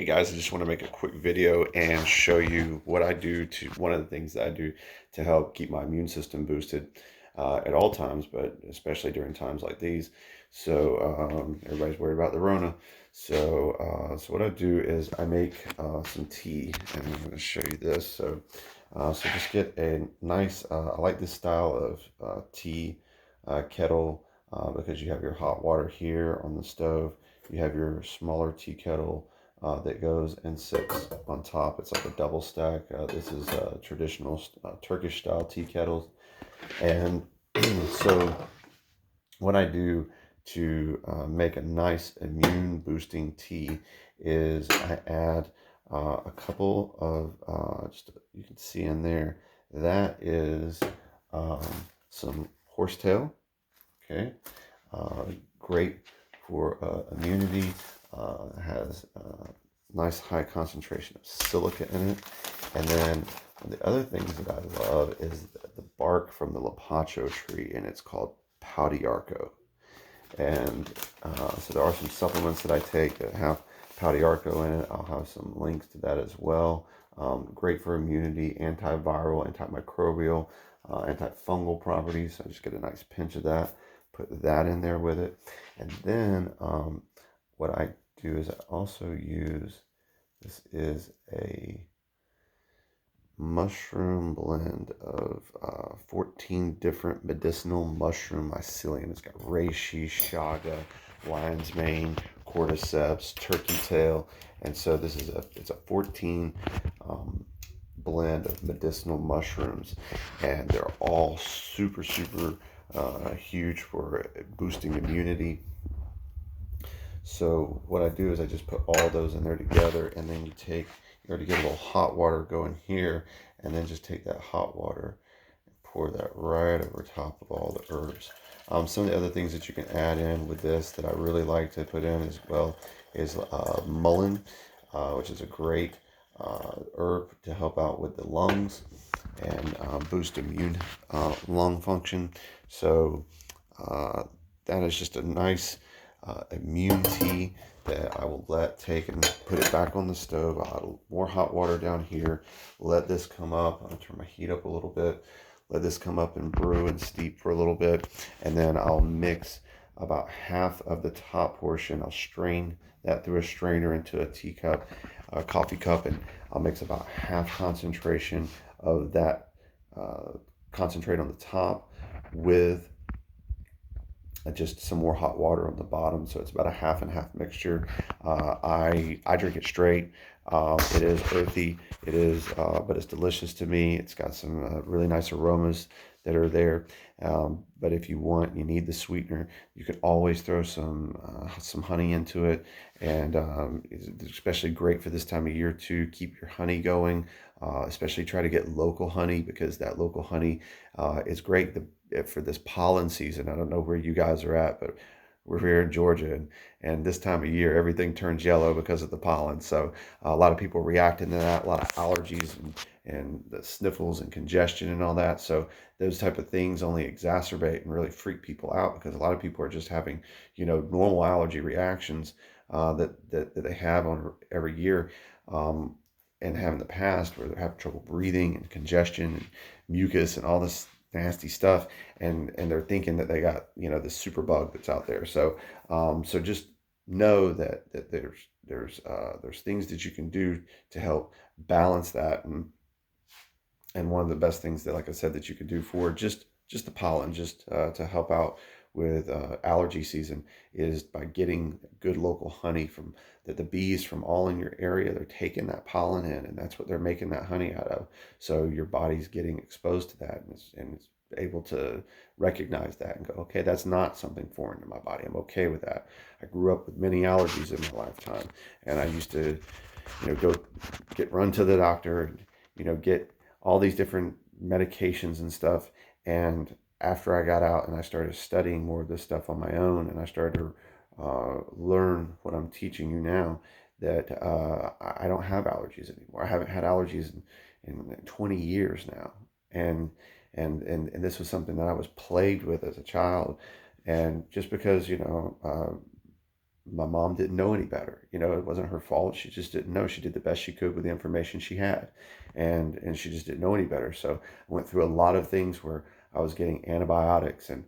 Hey guys, I just want to make a quick video and show you what I do to one of the things that I do to help keep my immune system boosted at all times, but especially during times like these. So everybody's worried about the Rona. So what I do is I make some tea, and I'm going to show you this. So just get a nice. I like this style of tea kettle because you have your hot water here on the stove. You have your smaller tea kettle that goes and sits on top. It's like a double stack. This is traditional Turkish style tea kettles. And so, what I do to make a nice immune boosting tea is I add a couple of, just you can see in there, that is um, some horsetail. Okay, uh, great for immunity. Has nice high concentration of silica in it. And then one of the other things that I love is the bark from the lapacho tree, and it's called Paudiarco. And so there are some supplements that I take that have Paudiarco in it. I'll have some links to that as well. Great for immunity, antiviral, antimicrobial, antifungal properties. So I just get a nice pinch of that, put that in there with it. And then what I do is I also use, this is a mushroom blend of 14 different medicinal mushroom mycelium. It's got reishi, chaga, lion's mane, cordyceps, turkey tail, and so this is it's a 14 blend of medicinal mushrooms, and they're all super huge for boosting immunity. So what I do is I just put all those in there together, and then you already get a little hot water going here, and then just take that hot water and pour that right over top of all the herbs. Some of the other things that you can add in with this that I really like to put in as well is mullein, which is a great herb to help out with the lungs and boost immune lung function. So that is just a nice immune tea that I will let take and put it back on the stove. I'll add more hot water down here. Let this come up. I'll turn my heat up a little bit. Let this come up and brew and steep for a little bit. And then I'll mix about half of the top portion. I'll strain that through a strainer into a teacup, a coffee cup, and I'll mix about half concentration of that concentrate on the top with just some more hot water on the bottom. So it's about a half and half mixture. I drink it straight. It is earthy. It is, but it's delicious to me. It's got some really nice aromas that are there. But if you want, you need the sweetener, you can always throw some honey into it, and it's especially great for this time of year to keep your honey going. Especially try to get local honey, because that local honey is great for this pollen season. I don't know where you guys are at, but we're here in Georgia, and this time of year, everything turns yellow because of the pollen. So a lot of people reacting to that, a lot of allergies and the sniffles and congestion and all that. So those type of things only exacerbate and really freak people out, because a lot of people are just having, normal allergy reactions that they have on every year. And have in the past, where they're having trouble breathing and congestion and mucus and all this nasty stuff, and they're thinking that they got this super bug that's out there. So just know that there's things that you can do to help balance that, and one of the best things that, like I said, that you could do for just the pollen, just to help out with allergy season, is by getting good local honey from the bees from all in your area. They're taking that pollen in, and that's what they're making that honey out of. So your body's getting exposed to that, and it's able to recognize that and go, okay, that's not something foreign to my body. I'm okay with that. I grew up with many allergies in my lifetime, and I used to, go run to the doctor, and get all these different medications and stuff. And after I got out and I started studying more of this stuff on my own, and I started to learn what I'm teaching you now, that I don't have allergies anymore. I haven't had allergies in 20 years now. And this was something that I was plagued with as a child. And just because, my mom didn't know any better. You know, it wasn't her fault. She just didn't know. She did the best she could with the information she had, and she just didn't know any better. So I went through a lot of things where I was getting antibiotics and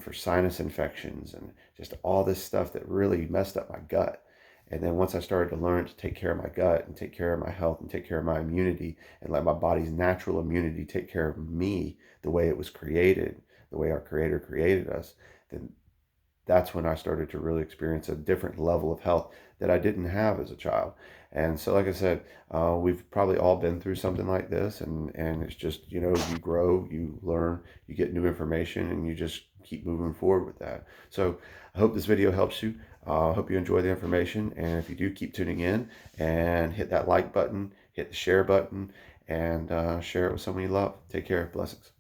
for sinus infections and just all this stuff that really messed up my gut. And then once I started to learn to take care of my gut and take care of my health and take care of my immunity and let my body's natural immunity take care of me the way it was created, the way our creator created us, then that's when I started to really experience a different level of health that I didn't have as a child. And so, like I said, we've probably all been through something like this, and it's just, you know, you grow, you learn, you get new information, and you just keep moving forward with that. So I hope this video helps you. I hope you enjoy the information, and if you do, keep tuning in and hit that like button, hit the share button, and share it with someone you love. Take care. Blessings.